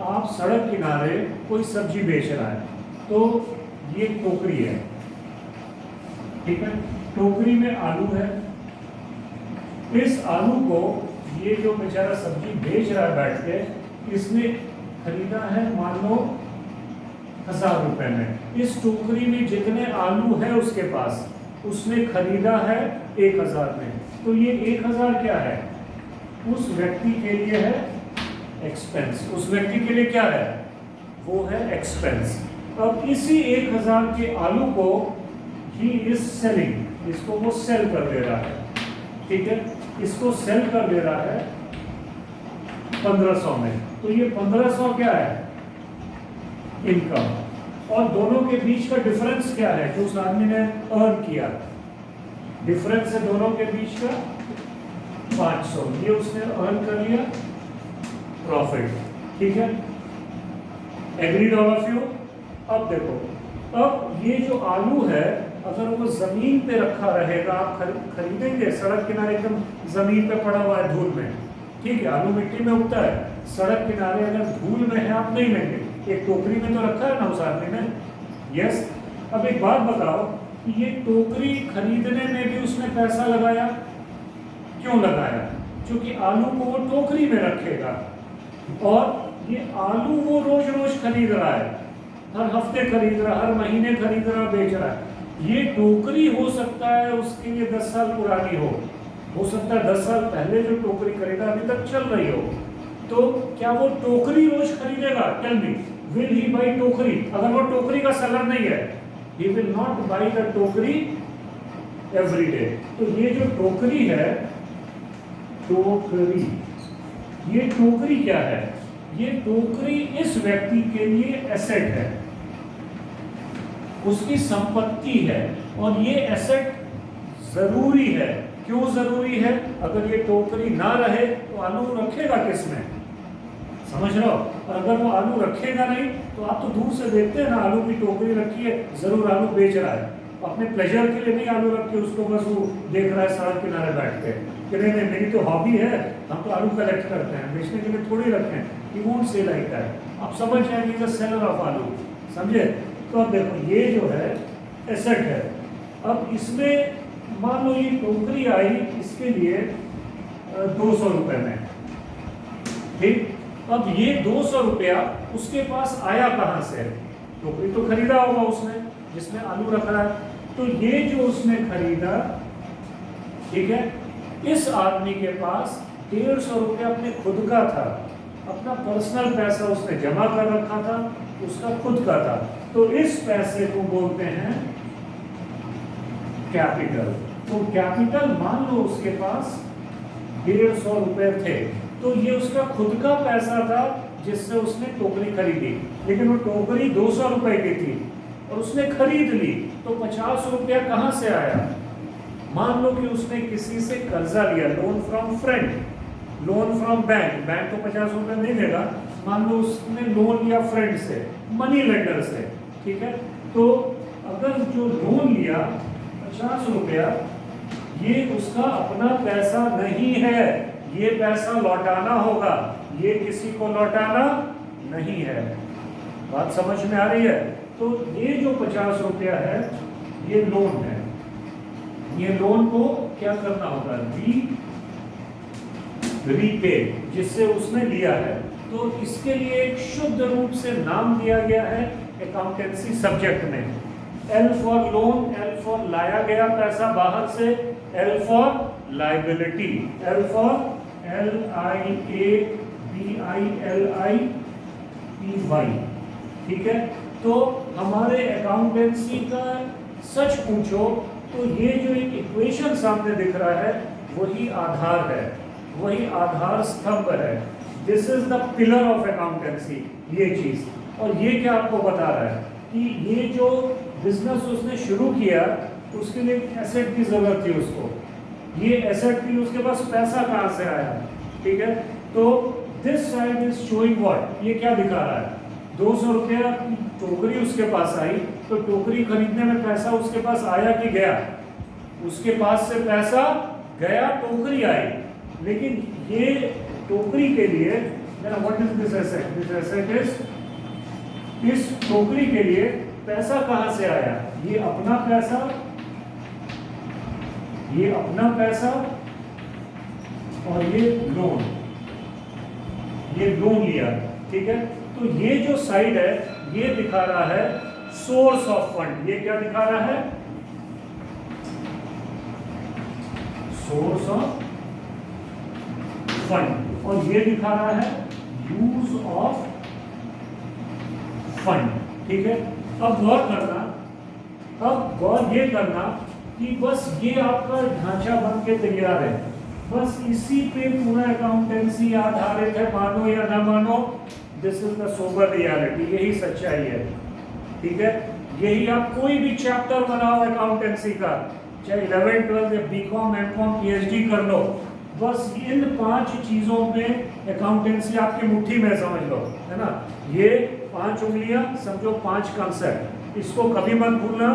आप सड़क किनारे कोई सब्जी बेच रहा है, तो ये टोकरी है, ठीक है, टोकरी में आलू है। इस आलू को ये जो बेचारा सब्जी बेच रहा है बैठ के, इसने खरीदा है मान लो 1000 रुपए में। इस टोकरी में जितने आलू है उसके पास, उसने खरीदा है 1000 में। तो ये 1000 क्या है? उस व्यक्ति के लिए है एक्सपेंस। उस व्यक्ति के लिए क्या है? वो है एक्सपेंस। अब इसी 1000 के आलू को ही इज सेलिंग, इसको वो सेल कर दे रहा है। ठीक है, इसको सेल कर दे रहा है 1500 में। तो ये 1500 क्या है? इनकम। और दोनों के बीच का डिफरेंस क्या है जो उस आदमी ने अर्न किया? डिफरेंस है दोनों के बीच का 500, ये उसने अर्न कर लिया प्रॉफिट। ठीक है, एग्रीड ऑल ऑफ यू? अब देखो, अब ये जो आलू है अगर वो जमीन पे रखा रहेगा, आप खरीदेंगे सड़क किनारे, एकदम जमीन पे पड़ा हुआ है धूल में, ठीक है, आलू मिट्टी में उगता है, सड़क किनारे अगर धूल में है आप नहीं लेंगे। एक टोकरी में तो रखा है ना उस आदमी ने, यस। अब एक बात बताओ कि ये टोकरी खरीदने में भी उसने पैसा लगाया। क्यों लगाया? क्योंकि आलू को वो टोकरी में रखेगा, और ये आलू वो रोज रोज खरीद रहा है, हर हफ्ते खरीद रहा, हर महीने खरीद रहा, बेच रहा है। ये टोकरी हो सकता है उसके लिए 10 साल पुरानी हो, हो सकता है 10 साल पहले जो टोकरी खरीदा अभी तक चल रही हो, तो क्या वो टोकरी रोज खरीदेगा? Tell me, will he buy टोकरी? अगर वो टोकरी का सेलर नहीं है, he will not buy the टोकरी एवरी डे। तो ये जो टोकरी है, टोकरी, ये टोकरी क्या है? ये टोकरी इस व्यक्ति के लिए एसेट है, उसकी संपत्ति है, और ये एसेट जरूरी है। क्यों जरूरी है? अगर ये टोकरी ना रहे तो आलू रखेगा किसमें? समझ रहे हो? और अगर वो आलू रखेगा नहीं तो आप तो दूर से देखते हैं ना, आलू की टोकरी रखी है, जरूर आलू बेच रहा है, अपने प्लेजर के लिए नहीं आलू रख के उसको बस वो देख रहा है सड़क किनारे बैठ के कि नहीं नहीं मेरी तो हॉबी है, हम तो आलू कलेक्ट करते हैं, बेचने के लिए थोड़ी रखते हैं। He won't say like that. आप समझ जाएंगे सेलर ऑफ आलू, समझे? तो अब देखो ये जो है एसेट है। अब इसमें मान लो ये टोकरी आई इसके लिए 200 रुपए में, ठीक? अब ये 200 रुपया उसके पास आया कहाँ से? टोकरी तो खरीदा होगा उसने जिसमें आलू रख रहा है। तो ये जो उसने खरीदा, ठीक है, इस आदमी के पास 150 रुपया अपने खुद का था, अपना पर्सनल पैसा उसने जमा कर रखा था, उसका खुद का था। तो इस पैसे को बोलते हैं कैपिटल। तो कैपिटल मान लो उसके पास 150 रुपए थे, तो ये उसका खुद का पैसा था जिससे उसने टोकरी खरीदी, लेकिन वो टोकरी 200 रुपए की थी और उसने खरीद ली। तो 50 रुपया कहाँ से आया? मान लो कि उसने किसी से कर्जा लिया, loan from friend, loan from bank. Bank तो 50 रुपये नहीं देगा, मान लो उसने लोन लिया फ्रेंड से, मनी लेंडर से, ठीक है। तो अगर जो लोन लिया 50 रुपया, ये उसका अपना पैसा नहीं है, ये पैसा लौटाना होगा, ये किसी को लौटाना नहीं है। बात समझ में आ रही है? तो ये जो 50 रुपया है ये लोन है, ये लोन को क्या करना होगा? रीपे, जिससे उसने लिया है। तो इसके लिए एक शुद्ध रूप से नाम दिया गया है अकाउंटेंसी सब्जेक्ट में। L for loan, L for लाया गया पैसा बाहर से, L for liability, L for LIABILIPY, ठीक है। तो हमारे अकाउंटेंसी का सच पूछो तो ये जो एक इक्वेशन सामने दिख रहा है वही आधार है, वही आधार स्तंभ है। This is the pillar of accountancy, ये चीज। और ये क्या आपको बता रहा है कि ये जो बिजनेस उसने शुरू किया उसके लिए एसेट की जरूरत थी उसको, ये एसेट थी, उसके पास पैसा कहाँ से आया, ठीक है। तो this side is showing what, ये क्या दिखा रहा है? 200 रुपया की टोकरी उसके पास आई, तो टोकरी खरीदने में पैसा उसके पास आया कि गया? उसके पास से पैसा गया, टोकरी आई। लेकिन ये टोकरी के लिए, what is this asset? This asset is, इस टोकरी के लिए पैसा कहां से आया? ये अपना पैसा, ये अपना पैसा, और ये लोन, ये लोन लिया, ठीक है। तो ये जो साइड है ये दिखा रहा है सोर्स ऑफ फंड। ये क्या दिखा रहा है? Source of fund. और ये दिखा रहा है यूज ऑफ फंड, ठीक है। अब गौर करना, अब गौर ये करना कि बस ये आपका ढांचा बन के तैयार है, बस इसी पे पूरा अकाउंटेंसी आधारित है, मानो या ना मानो। This is the sober reality, यही सच्चाई है, ठीक है। यही आप कोई भी चैप्टर बनाओ अकाउंटेंसी का, चाहे 11th 12th या बीकॉम एमकॉम पीएचडी कर लो, बस इन 5 चीजों में अकाउंटेंसी आपकी मुट्ठी में, समझ लो, है ना। ये 5 उंगलियां, समझो 5 कंसेप्ट, इसको कभी मत भूलना,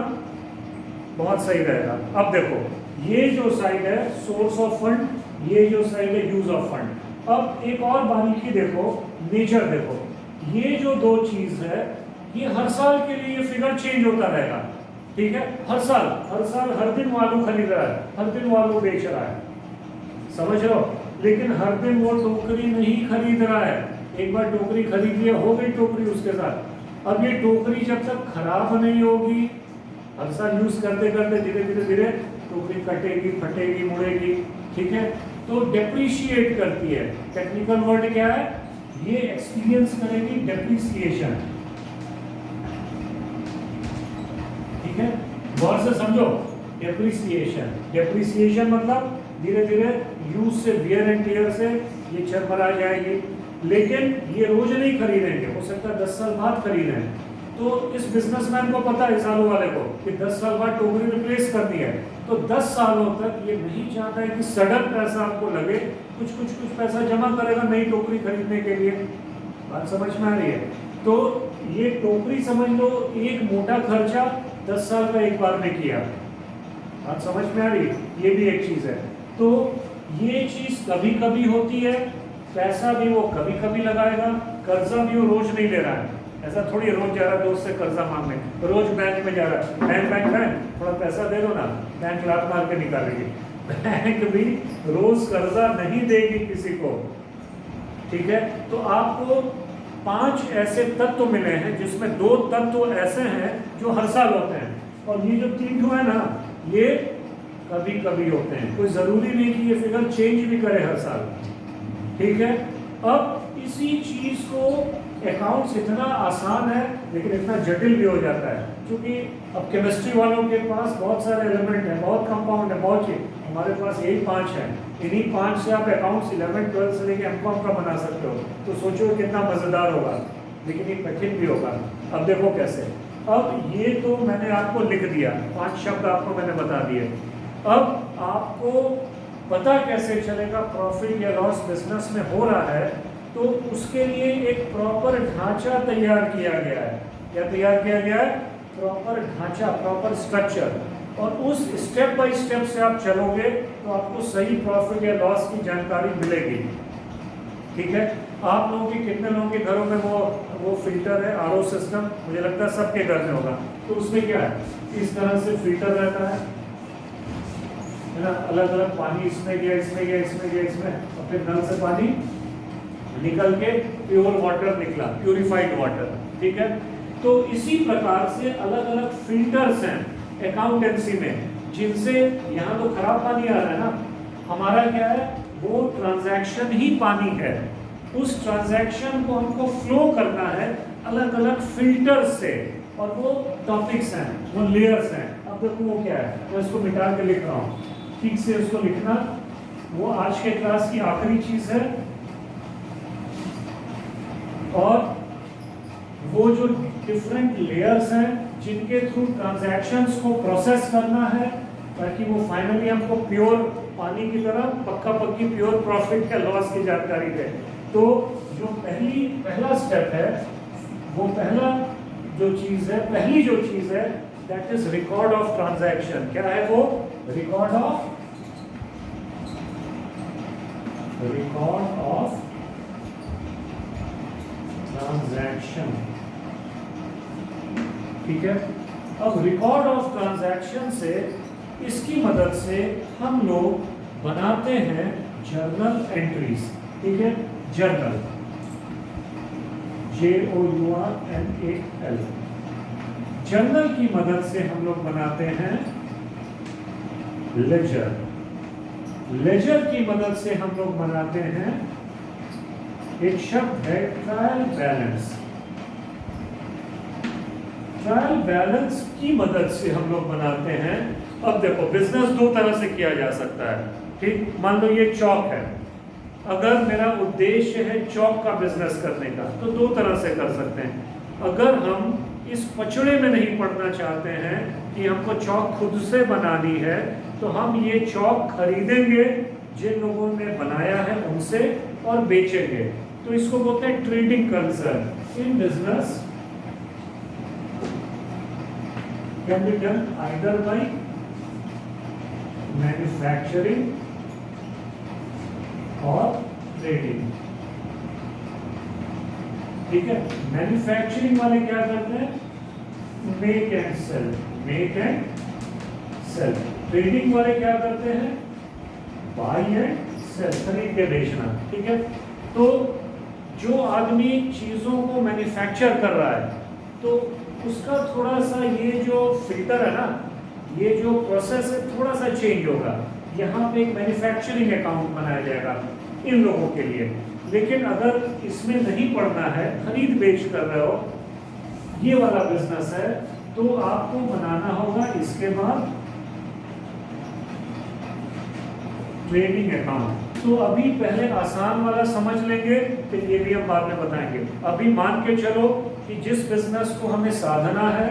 बहुत सही रहेगा। अब देखो ये जो साइड है सोर्स ऑफ फंड, ये जो साइड है यूज ऑफ फंड। अब एक और बारीकी देखो, नेचर देखो, ये जो 2 चीज है ये हर साल के लिए ये फिगर चेंज होता रहेगा, ठीक है। हर साल हर दिन वो आलू खरीद रहा है, हर दिन वो आलू बेच रहा है, समझ रहे हो। लेकिन हर दिन वो टोकरी नहीं खरीद रहा है, एक बार टोकरी खरीद लिया, हो गई टोकरी उसके साथ। अब ये टोकरी जब तक खराब नहीं होगी, हर साल यूज करते करते धीरे धीरे धीरे टोकरी कटेगी, फटेगी, मुड़ेगी, ठीक है, तो डेप्रिशिएट करती है। टेक्निकल वर्ड क्या है, ये एक्सपीरियंस करेगी डेप्रिसिएशन। ठीक है, गौर से समझो। डेप्रिसिएशन, डेप्रिसिएशन मतलब धीरे धीरे यूज से, वियर एंड टियर से ये चरमरा जाएगी। लेकिन ये रोज नहीं खरीदेंगे, हो सकता है 10 साल बाद खरीदें। तो इस बिजनेसमैन को पता है, सालों वाले को, कि 10 साल बाद टोकरी रिप्लेस करनी है। तो 10 सालों तक ये नहीं चाहता है कि सडन पैसा आपको लगे, कुछ पैसा जमा करेगा नई टोकरी खरीदने के लिए। बात समझ में आ रही है? तो ये टोकरी समझ लो एक मोटा खर्चा 10 साल का एक बार में किया। बात समझ में आ रही है? ये भी एक चीज है। तो ये चीज कभी कभी होती है, पैसा भी वो कभी कभी लगाएगा, कर्जा भी वो रोज नहीं ले रहा है। ऐसा थोड़ी रोज जा रहा है दोस्त से कर्जा मांगने, रोज बैंक में जा रहा है, बैंक है थोड़ा पैसा दे दो ना, बैंक लात मार के निकालेगी। बैंक भी रोज कर्जा नहीं देगी किसी को। ठीक है, तो आपको 5 ऐसे तत्व मिले हैं जिसमें 2 तत्व ऐसे हैं जो हर साल होते हैं, और ये जो 3 है ना, ये कभी कभी होते हैं। कोई जरूरी नहीं कि ये फिगर चेंज भी करे हर साल। ठीक है, अब इसी चीज को अकाउंट्स इतना आसान है लेकिन इतना जटिल भी हो जाता है, क्योंकि अब केमिस्ट्री वालों के पास बहुत सारे एलिमेंट हैं, बहुत कंपाउंड है, बहुत चीज। हमारे पास यही 5 है। इन्हीं 5 से आप अकाउंट्स 11, 12 से लेकर एमकॉम का बना सकते हो। तो सोचो कितना मजेदार होगा, लेकिन ये कठिन भी होगा। अब देखो कैसे। अब ये तो मैंने आपको लिख दिया, 5 शब्द आपको मैंने बता दिए। अब आपको पता कैसे चलेगा प्रॉफिट या लॉस बिजनेस में हो रहा है, तो उसके लिए एक प्रॉपर ढांचा तैयार किया गया है। क्या तैयार किया गया है? प्रॉपर ढांचा, प्रॉपर स्ट्रक्चर। और उस स्टेप बाय स्टेप से आप चलोगे तो आपको सही प्रॉफिट या लॉस की जानकारी मिलेगी। ठीक है, आप लोगों के कितने लोगों के घरों में वो फिल्टर है, आरओ सिस्टम? मुझे लगता है सबके घर में होगा। तो उसमें क्या है, इस तरह से फिल्टर रहता है ना, अलग अलग पानी इसमें गया, इसमें गया, इसमें गया, इसमें, और फिर नल से पानी निकल के प्योर वाटर निकला, प्यूरिफाइड वाटर। ठीक है, तो इसी प्रकार से अलग अलग फिल्टर्स हैं अकाउंटेंसी में, जिनसे यहाँ तो खराब पानी आ रहा है ना, हमारा क्या है, वो ट्रांजैक्शन ही पानी है। उस ट्रांजैक्शन को हमको फ्लो करना है अलग अलग फिल्टर्स से, और वो टॉपिक्स हैं, वो लेयर्स हैं। अब देखो वो क्या है, मैं इसको मिटा के लिख रहा हूँ, ठीक से उसको लिखना। वो आज के क्लास की आखिरी चीज है, और वो जो डिफरेंट लेयर्स हैं जिनके थ्रू ट्रांजैक्शंस को प्रोसेस करना है, ताकि वो फाइनली हमको प्योर पानी की तरह पक्का पक्की प्योर प्रॉफिट या लॉस की जानकारी दे। तो जो पहला स्टेप है, वो पहला जो चीज है, पहली जो चीज है, that is record of transaction. क्या है वो? Record of transaction. ठीक है, अब रिकॉर्ड ऑफ ट्रांजैक्शन से, इसकी मदद से हम लोग बनाते हैं जर्नल एंट्रीज। ठीक है, जर्नल, JOURNAL। जर्नल की मदद से हम लोग बनाते हैं लेजर। लेजर की मदद से हम लोग बनाते हैं, एक शब्द है ट्रायल बैलेंस। ट्रायल बैलेंस की मदद से हम लोग बनाते हैं। अब देखो, बिजनेस 2 तरह से किया जा सकता है। ठीक, मान लो ये चौक है, अगर मेरा उद्देश्य है चौक का बिजनेस करने का, तो 2 तरह से कर सकते हैं। अगर हम इस पचड़े में नहीं पड़ना चाहते हैं कि हमको चौक खुद से बनानी है, तो हम ये चौक खरीदेंगे जिन लोगों ने बनाया है उनसे, और बेचेंगे। तो इसको बोलते हैं trading concern. In business can be done either by manufacturing और ट्रेडिंग। ठीक है, मैन्युफैक्चरिंग वाले क्या करते हैं? Make and sell, make and sell. Trading वाले क्या करते हैं? बाय एंड सेल, खरीद के बेचना। ठीक है, तो जो आदमी चीजों को मैन्युफैक्चर कर रहा है, तो उसका थोड़ा सा ये जो फिल्टर है ना, ये जो प्रोसेस है, थोड़ा सा चेंज होगा। यहाँ पे एक मैन्युफैक्चरिंग अकाउंट बनाया जाएगा इन लोगों के लिए। लेकिन अगर इसमें नहीं पढ़ना है, खरीद बेच कर रहे हो, ये वाला बिजनेस है, तो आपको बनाना होगा इसके बाद ट्रेडिंग अकाउंट। तो अभी पहले आसान वाला समझ लेंगे, फिर ये भी हम बाद में बताएंगे। अभी मान के चलो कि जिस बिजनेस को हमें साधना है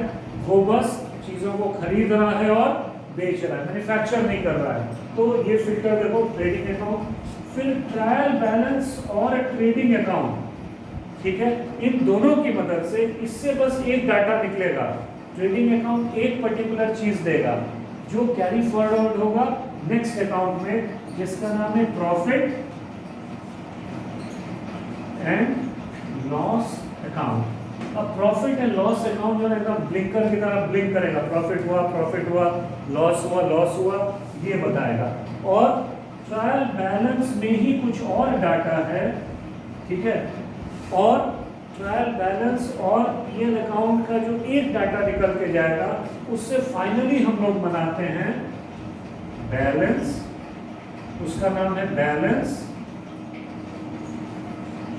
वो बस चीजों को खरीद रहा है और बेच रहा है, मैन्युफैक्चर नहीं कर रहा है, तो ये फिल्टर देखो ट्रेडिंग अकाउंट। फिर ट्रायल बैलेंस और ट्रेडिंग अकाउंट, ठीक है, इन दोनों की मदद से इससे बस एक डाटा निकलेगा। ट्रेडिंग अकाउंट एक पर्टिकुलर चीज देगा जो कैरी फॉरवर्ड होगा नेक्स्ट अकाउंट में, जिसका नाम है प्रॉफिट एंड लॉस अकाउंट। अब प्रॉफिट एंड लॉस अकाउंट जो है एकदम ब्लिंकर की तरह ब्लिंक करेगा, प्रॉफिट हुआ, लॉस हुआ, ये बताएगा। और ट्रायल बैलेंस में ही कुछ और डाटा है, ठीक है, और ट्रायल बैलेंस और पीएल अकाउंट का जो एक डाटा निकल के जाएगा, उससे फाइनली हम लोग बनाते हैं बैलेंस, उसका नाम है बैलेंस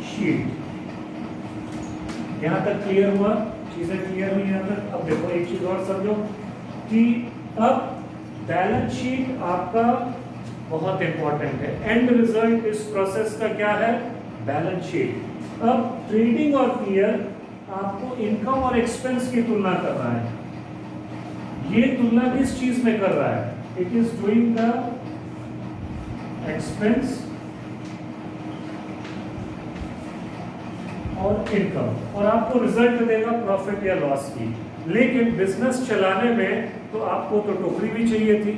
शीट। यहां तक क्लियर हुआ? चीजें क्लियर हुई यहां तक? अब देखो एक चीज और समझो कि अब बैलेंस शीट आपका बहुत इंपॉर्टेंट है। एंड रिजल्ट इस प्रोसेस का क्या है? Balance sheet. अब ट्रेडिंग और पीएल आपको इनकम और एक्सपेंस की तुलना कर रहा है। ये तुलना किस चीज में कर रहा है? It is doing the expense और इनकम, और आपको रिजल्ट देगा प्रॉफिट या लॉस की। लेकिन बिजनेस चलाने में तो आपको तो टोकरी भी चाहिए थी,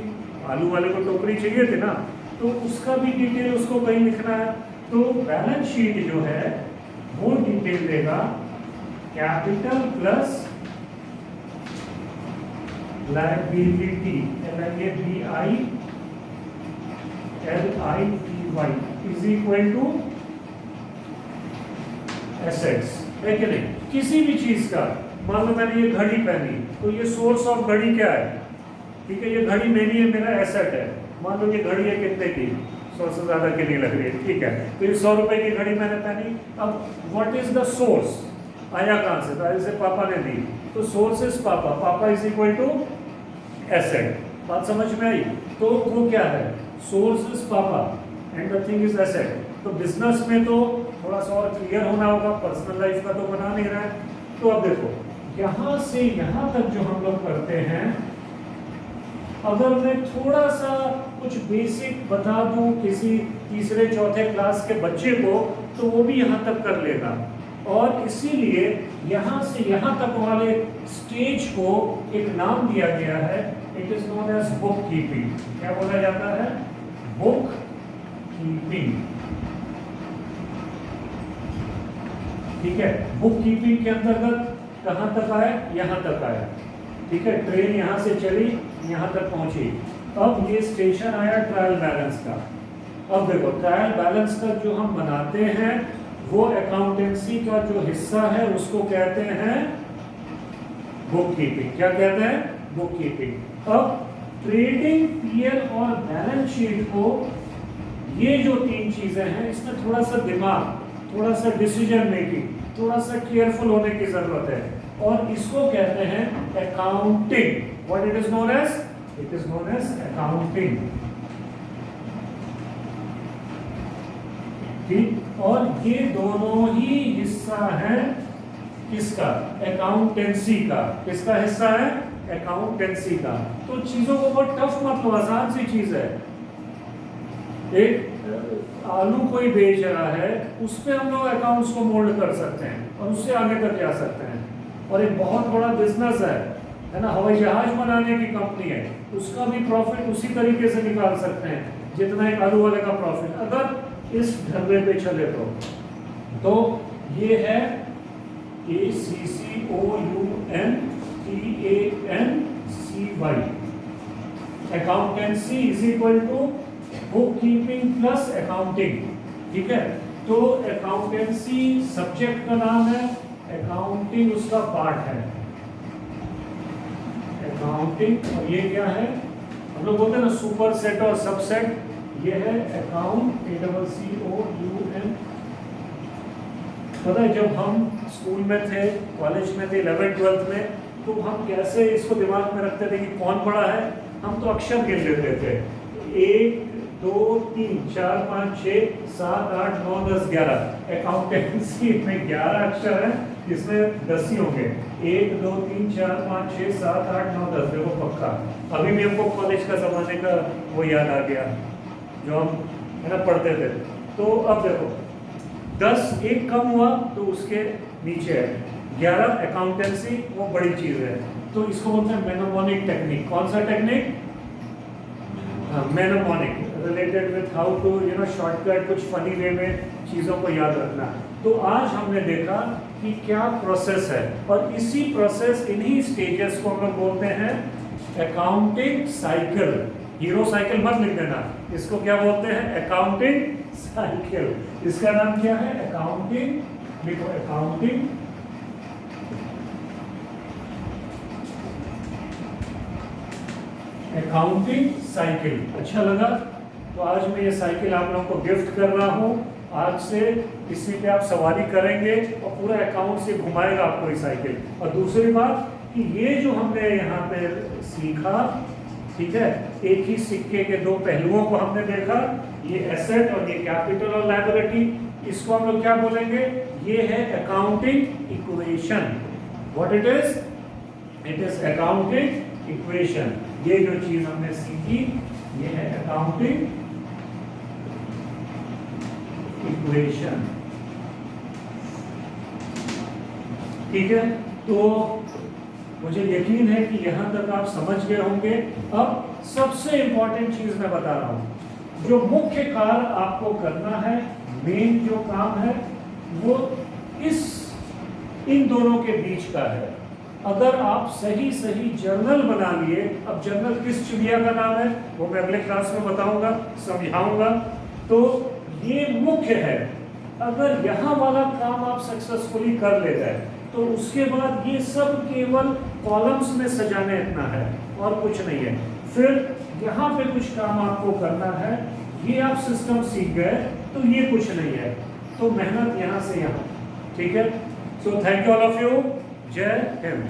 आलू वाले को टोकरी चाहिए थी ना, तो उसका भी डिटेल उसको कहीं लिखना है। तो बैलेंस शीट जो है वो डिटेल देगा capital plus liability, LIBILITY is equal to assets, है कि नहीं? किसी भी चीज का, मान लो मैंने ये घड़ी पहनी, तो ये सोर्स ऑफ घड़ी क्या है? ठीक है, ये घड़ी मेरी है, मेरा एसेट है। मान लो ये घड़ी है कितने की? 100 से ज्यादा की नहीं लग रही है, ठीक है, तो ये 100 रुपए की घड़ी मैंने पहनी। अब व्हाट इज द सोर्स? आया कहां से? तो ऐसे पापा ने दी, तो सोर्स इज पापा, पापा इज इक्वल टू एसेट। बात समझ में आई? तो वो क्या है? सोर्स इज पापा and the thing is asset. तो बिजनेस में तो थोड़ा सा और क्लियर होना होगा, पर्सनल लाइफ का तो बना नहीं रहा है। तो अब देखो यहां से यहां तक जो हम लोग करते हैं, अगर मैं थोड़ा सा कुछ बेसिक बता दूं किसी तीसरे चौथे क्लास के बच्चे को, तो वो भी यहां तक कर लेगा। और इसीलिए यहां से यहां तक वाले स्टेज को एक नाम दिया गया है, it is known as book keeping. क्या बोला जाता है? बुक कीपिंग, ठीक है। बुक कीपिंग के अंतर्गत कहां तक आया? यहां तक आया, ठीक है। ट्रेन यहां से चली, यहां तक पहुंची। अब ये स्टेशन आया ट्रायल बैलेंस का। अब देखो ट्रायल बैलेंस का जो हम बनाते हैं वो अकाउंटेंसी का जो हिस्सा है उसको कहते हैं बुक कीपिंग। क्या कहते हैं? Book keeping. अब ट्रेडिंग, पीएल और बैलेंस शीट को, ये जो तीन चीजें हैं, इसमें थोड़ा सा दिमाग, थोड़ा सा डिसीजन मेकिंग, थोड़ा सा केयरफुल होने की जरूरत है, और इसको कहते हैं accounting. What it is known as? It is known as accounting, ठीक। और ये दोनों ही हिस्सा है किसका? अकाउंटेंसी का। किसका हिस्सा है? अकाउंटेंसी का। तो चीजों को बहुत टफ मत लो, आसान सी चीज है। एक आलू कोई बेच रहा है, उस पे हम लोग अकाउंट्स को मोल्ड कर सकते हैं और उससे आगे तक जा सकते हैं। और एक बहुत बड़ा बिजनेस है ना, हवाई जहाज बनाने की कंपनी है, उसका भी प्रॉफिट उसी तरीके से निकाल सकते हैं जितना एक आलू वाले का प्रॉफिट, अगर इस ढर्रे पे चले तो ये है ACCOUNTANCY, accountancy is equal to book keeping plus accounting, ठीक है। तो अकाउंटेंसी सब्जेक्ट का नाम है, अकाउंटिंग उसका पार्ट है, अकाउंटिंग। और ये क्या है? हम लोग बोलते हैं ना सुपर सेट और सबसेट, ये है अकाउंट, ACCOUN। पता है जब हम स्कूल में थे, कॉलेज में थे, 11th-12th में, तो हम कैसे इसको दिमाग में रखते थे कि कौन बड़ा है। हम तो अक्षर गिन लेते थे, 1 2 3 4 5 6 7 8 9 10 11। अकाउंटेंसी में 11 अक्षर हैं, इसमें 10 ही होंगे। 1 2 3 4 5 6 7 8 9 10, देखो पक्का। अभी भी हमको कॉलेज का जमाने का वो याद आ गया जो हम है ना पढ़ते थे। तो अब देखो 10 एक कम हुआ तो उसके नीचे है 11। अकाउंटेंसी वो बड़ी चीज है, तो इसको बोलते हैं मेनोमोनिक टेक्निक। कौन सा technique? Mnemonic, related with how to shortcut, कुछ फनी वे में चीज़ों को याद रखना। तो आज हमने देखा कि क्या प्रोसेस है, और इसी प्रोसेस, इन्हीं स्टेजेस को हम लोग बोलते हैं अकाउंटिंग साइकिल। हीरो साइकिल मत लिख देना, इसको क्या बोलते हैं? Accounting cycle. इसका नाम क्या है? अकाउंटिंग, लिखो अकाउंटिंग अकाउंटिंग साइकिल। अच्छा लगा? तो आज मैं ये साइकिल आप लोगों को गिफ्ट कर रहा हूँ। आज से इसी पे आप सवारी करेंगे और पूरा अकाउंट से घुमाएगा आपको ये साइकिल। और दूसरी बात कि ये जो हमने यहाँ पे सीखा, ठीक है, एक ही सिक्के के दो पहलुओं को हमने देखा, ये एसेट और ये कैपिटल और लायबिलिटी। इसको हम लोग क्या बोलेंगे? ये है accounting equation. What it is? It is accounting equation. ये जो चीज हमने सीखी ये है अकाउंटिंग इक्वेशन। ठीक है, तो मुझे यकीन है कि यहां तक आप समझ गए होंगे। अब सबसे इंपॉर्टेंट चीज मैं बता रहा हूं, जो मुख्य कार्य आपको करना है, मेन जो काम है वो इन दोनों के बीच का है। अगर आप सही जर्नल बना लिए, अब जर्नल किस चिड़िया का नाम है वो मैं अगले क्लास में बताऊंगा, समझाऊंगा। तो ये मुख्य है। अगर यहाँ वाला काम आप सक्सेसफुली कर ले गए तो उसके बाद ये सब केवल कॉलम्स में सजाने इतना है और कुछ नहीं है। फिर यहाँ पे कुछ काम आपको करना है, ये आप सिस्टम सीख गए तो ये कुछ नहीं है। तो मेहनत यहाँ से यहाँ। ठीक है, so thank you all of you. जय हिंद।